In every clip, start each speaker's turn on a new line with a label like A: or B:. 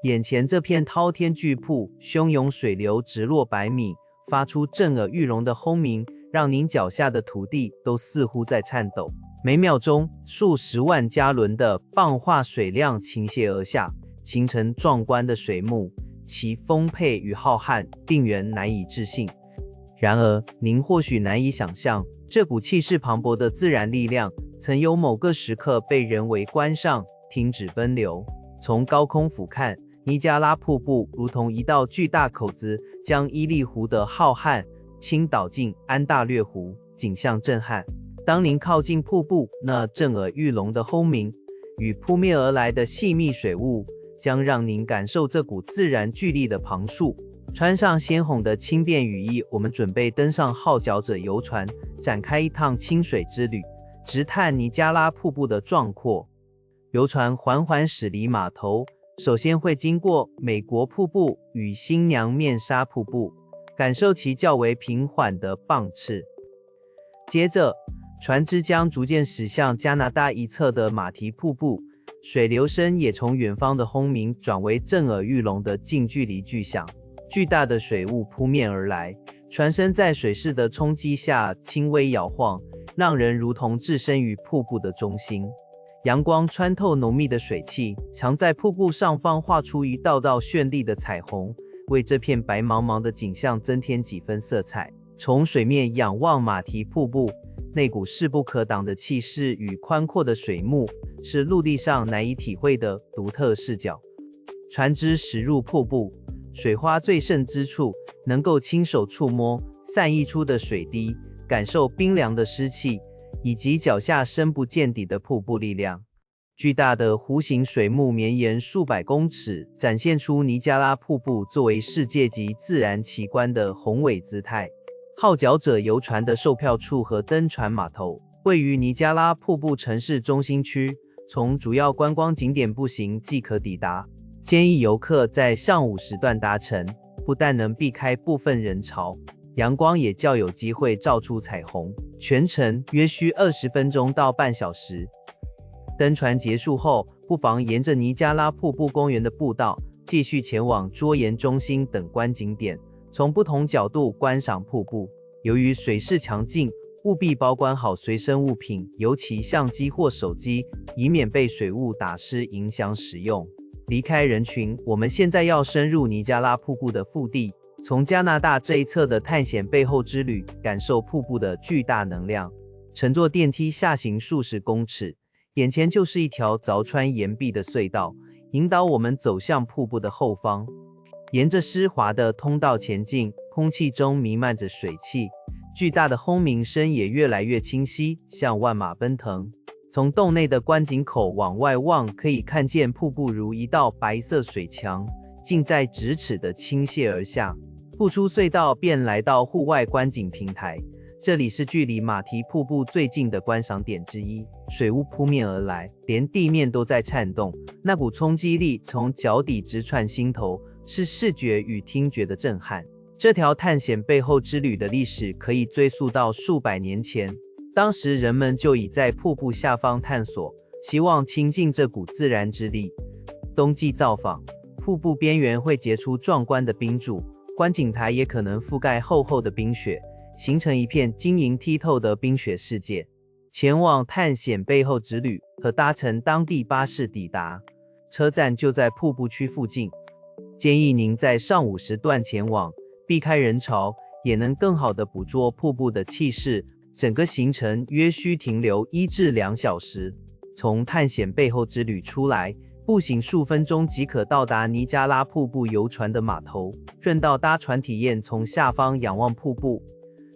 A: 眼前这片滔天巨瀑，汹涌水流直落百米，发出震耳欲聋的轰鸣，让您脚下的土地都似乎在颤抖。每秒钟，数十万加仑的蚌化水量倾泻而下，形成壮观的水幕，其丰沛与浩瀚令人难以置信。然而，您或许难以想象，这股气势磅礴的自然力量，曾有某个时刻被人为关上，停止奔流。从高空俯瞰，尼加拉瀑布如同一道巨大口子，将伊利湖的浩瀚倾倒进安大略湖，景象震撼。当您靠近瀑布，那震耳欲聋的轰鸣与扑面而来的细密水雾，将让您感受这股自然巨力的旁述。穿上鲜红的轻便雨衣，我们准备登上号角者游船，展开一趟清水之旅，直探尼加拉瀑布的壮阔。游船缓缓驶离码头，首先会经过美国瀑布与新娘面纱瀑布，感受其较为平缓的蚌翅。接着，船只将逐渐驶向加拿大一侧的马蹄瀑布，水流声也从远方的轰鸣转为震耳欲聋的近距离巨响。巨大的水雾扑面而来，船身在水势的冲击下轻微摇晃，让人如同置身于瀑布的中心。阳光穿透浓密的水汽，常在瀑布上方画出一道道绚丽的彩虹，为这片白茫茫的景象增添几分色彩。从水面仰望马蹄瀑布，那股势不可挡的气势与宽阔的水幕，是陆地上难以体会的独特视角。船只驶入瀑布，水花最盛之处，能够亲手触摸散溢出的水滴，感受冰凉的湿气，以及脚下深不见底的瀑布力量。巨大的弧形水幕绵延数百公尺，展现出尼加拉瀑布作为世界级自然奇观的宏伟姿态。号角者游船的售票处和登船码头位于尼加拉瀑布城市中心区，从主要观光景点步行即可抵达。建议游客在上午时段搭乘，不但能避开部分人潮，阳光也较有机会照出彩虹。全程约需20分钟到半小时。登船结束后，不妨沿着尼加拉瀑布公园的步道，继续前往卓岩中心等观景点，从不同角度观赏瀑布。由于水势强劲，务必保管好随身物品，尤其相机或手机，以免被水雾打湿影响使用。离开人群，我们现在要深入尼加拉瀑布的腹地，从加拿大这一侧的探险背后之旅，感受瀑布的巨大能量。乘坐电梯下行数十公尺，眼前就是一条凿穿岩壁的隧道，引导我们走向瀑布的后方。沿着湿滑的通道前进，空气中弥漫着水汽，巨大的轰鸣声也越来越清晰，像万马奔腾。从洞内的观景口往外望，可以看见瀑布如一道白色水墙，近在咫尺的倾泻而下。不出隧道便来到户外观景平台，这里是距离马蹄瀑布最近的观赏点之一。水雾扑面而来，连地面都在颤动，那股冲击力从脚底直串心头，是视觉与听觉的震撼。这条探险背后之旅的历史可以追溯到数百年前，当时人们就已在瀑布下方探索，希望亲近这股自然之力。冬季造访，瀑布边缘会结出壮观的冰柱，观景台也可能覆盖厚厚的冰雪，形成一片晶莹剔透的冰雪世界。前往探险背后之旅，可搭乘当地巴士抵达，车站就在瀑布区附近。建议您在上午时段前往，避开人潮，也能更好地捕捉瀑布的气势。整个行程约需停留1至2小时。从探险背后之旅出来，步行数分钟即可到达尼加拉瀑布游船的码头，顺道搭船体验从下方仰望瀑布。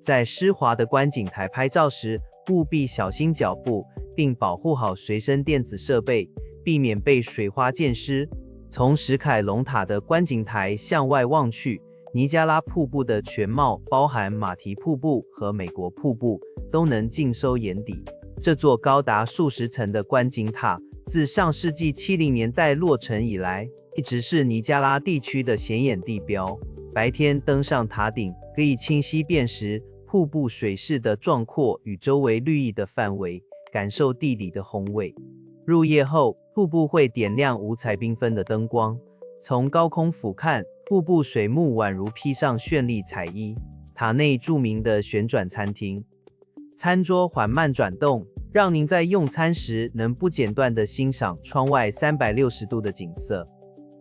A: 在湿滑的观景台拍照时，务必小心脚步，并保护好随身电子设备，避免被水花溅湿。从石凯龙塔的观景台向外望去，尼加拉瀑布的全貌，包含马蹄瀑布和美国瀑布，都能尽收眼底。这座高达数十层的观景塔，自上世纪70年代落成以来，一直是尼加拉地区的显眼地标。白天登上塔顶，可以清晰辨识瀑布水势的壮阔与周围绿意的范围，感受地理的宏伟。入夜后，瀑布会点亮五彩缤纷的灯光，从高空俯瞰，瀑布水幕宛如披上绚丽彩衣。塔内著名的旋转餐厅，餐桌缓慢转动，让您在用餐时能不间断地欣赏窗外360度的景色。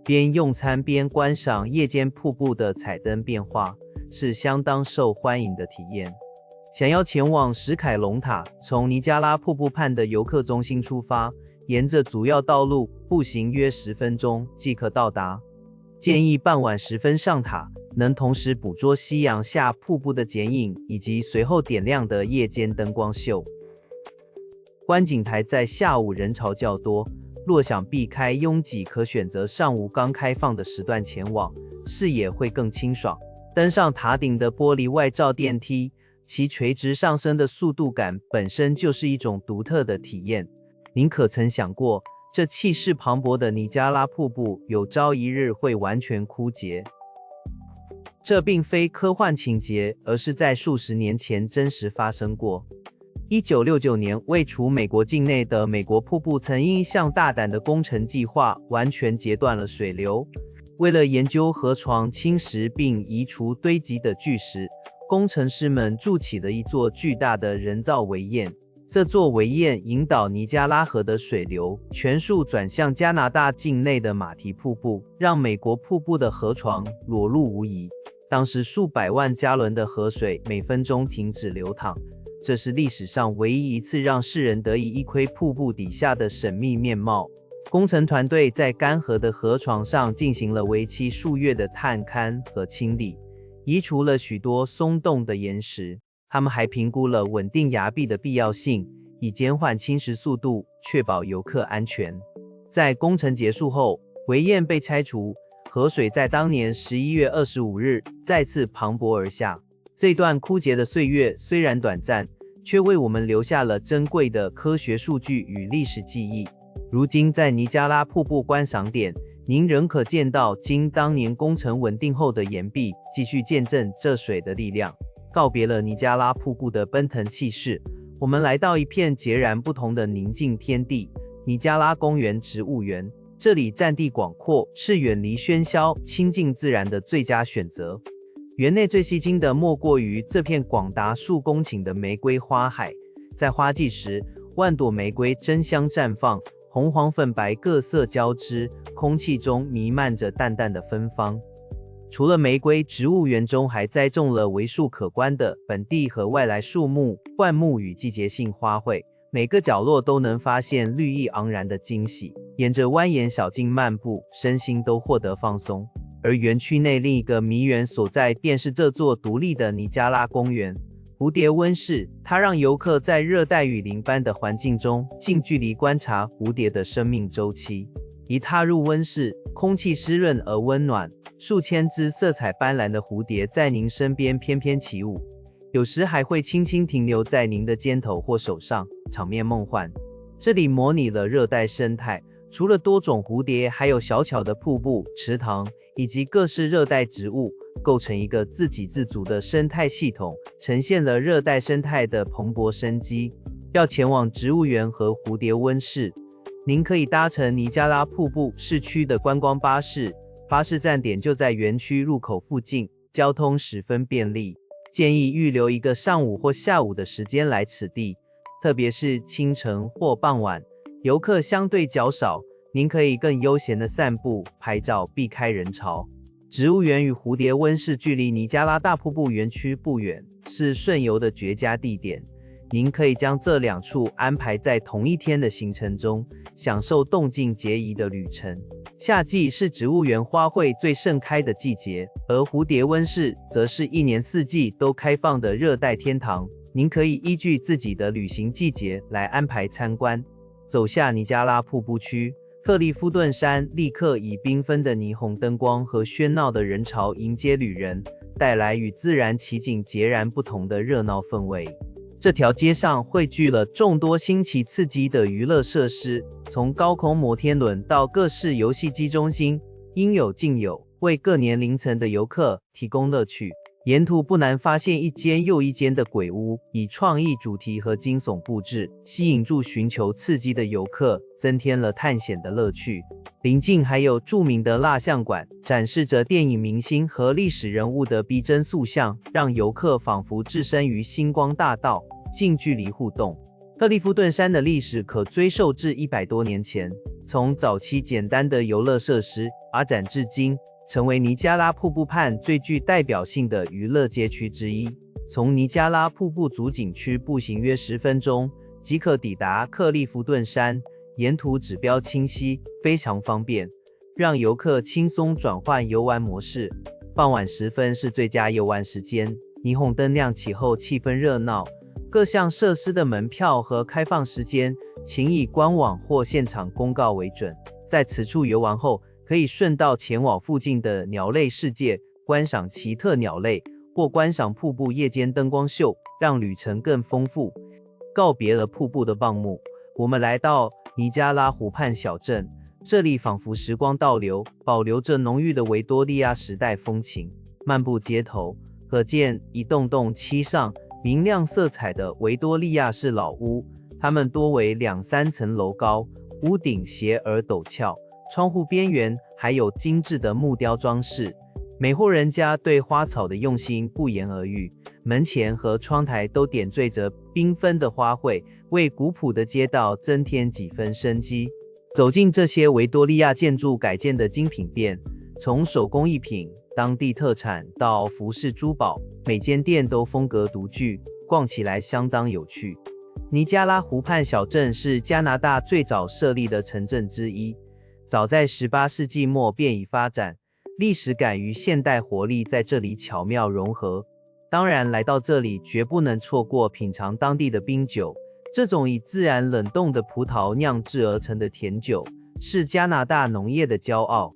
A: 边用餐边观赏夜间瀑布的彩灯变化，是相当受欢迎的体验。想要前往史凯龙塔，从尼加拉瀑布畔的游客中心出发，沿着主要道路步行约10分钟即可到达。建议傍晚时分上塔，能同时捕捉夕阳下瀑布的剪影，以及随后点亮的夜间灯光秀。观景台在下午人潮较多，若想避开拥挤，可选择上午刚开放的时段前往，视野会更清爽。登上塔顶的玻璃外罩电梯，其垂直上升的速度感本身就是一种独特的体验。您可曾想过，这气势磅礴的尼加拉瀑布有朝一日会完全枯竭？这并非科幻情节，而是在数十年前真实发生过。1969年，位处美国境内的美国瀑布曾因一项大胆的工程计划，完全截断了水流。为了研究河床侵蚀并移除堆积的巨石，工程师们筑起了一座巨大的人造围堰。这座围堰引导尼加拉河的水流全数转向加拿大境内的马蹄瀑布，让美国瀑布的河床裸露无遗。当时数百万加仑的河水每分钟停止流淌，这是历史上唯一一次让世人得以一窥瀑布底下的神秘面貌。工程团队在干涸的河床上进行了为期数月的探勘和清理，移除了许多松动的岩石。他们还评估了稳定崖壁的必要性，以减缓侵蚀速度，确保游客安全。在工程结束后，围堰被拆除，河水在当年11月25日再次磅礴而下。这段枯竭的岁月虽然短暂，却为我们留下了珍贵的科学数据与历史记忆。如今在尼加拉瀑布观赏点，您仍可见到经当年工程稳定后的岩壁，继续见证这水的力量。告别了尼加拉瀑布的奔腾气势，我们来到一片截然不同的宁静天地——尼加拉公园植物园。这里占地广阔，是远离喧嚣、亲近自然的最佳选择。园内最吸睛的莫过于这片广达数公顷的玫瑰花海。在花季时，万朵玫瑰争相绽放，红黄粉白各色交织，空气中弥漫着淡淡的芬芳。除了玫瑰，植物园中还栽种了为数可观的本地和外来树木、灌木与季节性花卉，每个角落都能发现绿意盎然的惊喜。沿着蜿蜒小径漫步，身心都获得放松。而园区内另一个迷园所在，便是这座独立的尼加拉公园——蝴蝶温室。它让游客在热带雨林般的环境中，近距离观察蝴蝶的生命周期。一踏入温室，空气湿润而温暖，数千只色彩斑斓的蝴蝶在您身边翩翩起舞，有时还会轻轻停留在您的肩头或手上，场面梦幻。这里模拟了热带生态，除了多种蝴蝶，还有小巧的瀑布、池塘以及各式热带植物，构成一个自给自足的生态系统，呈现了热带生态的蓬勃生机。要前往植物园和蝴蝶温室，您可以搭乘尼加拉瀑布市区的观光巴士，巴士站点就在园区入口附近，交通十分便利。建议预留一个上午或下午的时间来此地，特别是清晨或傍晚，游客相对较少，您可以更悠闲地散步、拍照，避开人潮。植物园与蝴蝶温室距离尼加拉大瀑布园区不远，是顺游的绝佳地点。您可以将这两处安排在同一天的行程中，享受动静皆宜的旅程。夏季是植物园花卉最盛开的季节，而蝴蝶温室则是一年四季都开放的热带天堂。您可以依据自己的旅行季节来安排参观。走下尼加拉瀑布区，克利夫顿山立刻以缤纷的霓虹灯光和喧闹的人潮迎接旅人，带来与自然奇景截然不同的热闹氛围。这条街上汇聚了众多新奇刺激的娱乐设施，从高空摩天轮到各式游戏机中心，应有尽有，为各年龄层的游客提供乐趣。沿途不难发现一间又一间的鬼屋，以创意主题和惊悚布置，吸引住寻求刺激的游客，增添了探险的乐趣。邻近还有著名的蜡像馆，展示着电影明星和历史人物的逼真塑像，让游客仿佛置身于星光大道，近距离互动。克利夫顿山的历史可追溯至100多年前，从早期简单的游乐设施发展至今，成为尼加拉瀑布畔最具代表性的娱乐街区之一。从尼加拉瀑布主景区步行约10分钟即可抵达克利夫顿山，沿途指标清晰，非常方便，让游客轻松转换游玩模式。傍晚时分是最佳游玩时间，霓虹灯亮起后气氛热闹，各项设施的门票和开放时间，请以官网或现场公告为准。在此处游玩后，可以顺道前往附近的鸟类世界，观赏奇特鸟类，或观赏瀑布夜间灯光秀，让旅程更丰富。告别了瀑布的傍幕，我们来到尼加拉湖畔小镇，这里仿佛时光倒流，保留着浓郁的维多利亚时代风情。漫步街头，可见一栋栋漆上明亮色彩的维多利亚式老屋，它们多为2-3层楼高，屋顶斜而陡峭，窗户边缘还有精致的木雕装饰。每户人家对花草的用心不言而喻，门前和窗台都点缀着缤纷的花卉，为古朴的街道增添几分生机。走进这些维多利亚建筑改建的精品店，从手工艺品、当地特产到服饰珠宝，每间店都风格独具，逛起来相当有趣。尼加拉湖畔小镇是加拿大最早设立的城镇之一，早在18世纪末便已发展，历史感与现代活力在这里巧妙融合。当然，来到这里绝不能错过品尝当地的冰酒，这种以自然冷冻的葡萄酿制而成的甜酒，是加拿大农业的骄傲。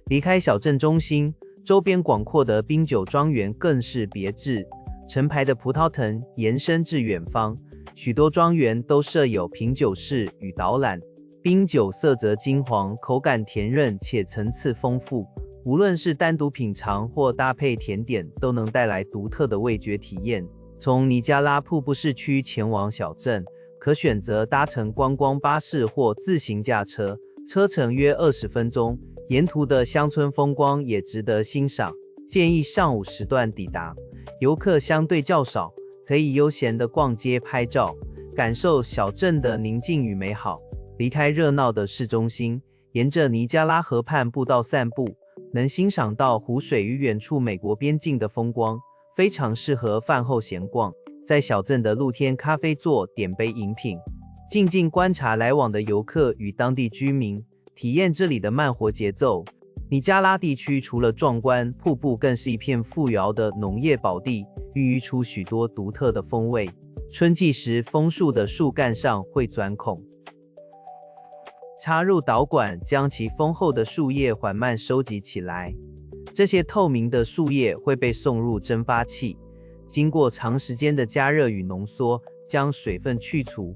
A: 离开小镇中心，周边广阔的冰酒庄园更是别致，成排的葡萄藤延伸至远方，许多庄园都设有品酒室与导览。冰酒色泽金黄，口感甜润且层次丰富，无论是单独品尝或搭配甜点，都能带来独特的味觉体验。从尼加拉瀑布市区前往小镇，可选择搭乘观光巴士或自行驾车，车程约20分钟。沿途的乡村风光也值得欣赏，建议上午时段抵达，游客相对较少，可以悠闲地逛街拍照，感受小镇的宁静与美好。离开热闹的市中心，沿着尼加拉河畔步道散步，能欣赏到湖水与远处美国边境的风光，非常适合饭后闲逛。在小镇的露天咖啡座点杯饮品，静静观察来往的游客与当地居民，体验这里的慢活节奏。尼加拉地区除了壮观瀑布，更是一片富饶的农业宝地，孕育出许多独特的风味。春季时，枫树的树干上会钻孔，插入导管，将其丰厚的树叶缓慢收集起来。这些透明的树叶会被送入蒸发器，经过长时间的加热与浓缩，将水分去除，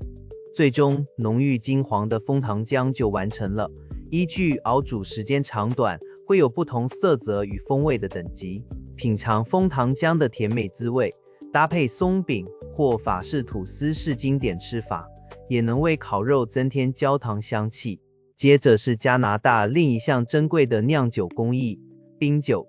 A: 最终浓郁金黄的枫糖浆就完成了。依据熬煮时间长短，会有不同色泽与风味的等级。品尝枫糖浆的甜美滋味，搭配松饼或法式吐司是经典吃法，也能为烤肉增添焦糖香气。接着是加拿大另一项珍贵的酿酒工艺——冰酒。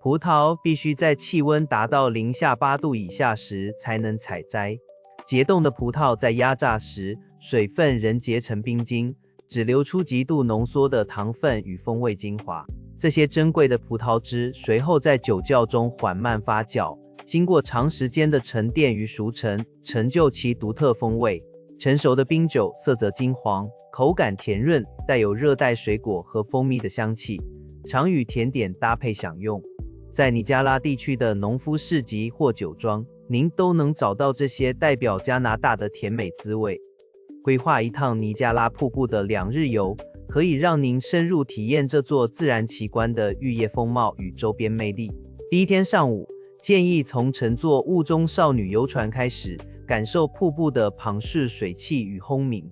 A: 葡萄必须在气温达到-8度以下时才能采摘。结冻的葡萄在压榨时，水分仍结成冰晶，只流出极度浓缩的糖分与风味精华。这些珍贵的葡萄汁随后在酒窖中缓慢发酵，经过长时间的沉淀与熟成，成就其独特风味。成熟的冰酒色泽金黄，口感甜润，带有热带水果和蜂蜜的香气，常与甜点搭配享用。在尼加拉地区的农夫市集或酒庄，您都能找到这些代表加拿大的甜美滋味。规划一趟尼加拉瀑布的2日游，可以让您深入体验这座自然奇观的绿叶风貌与周边魅力。第一天上午，建议从乘坐雾中少女游船开始，感受瀑布的庞氏水汽与轰鸣。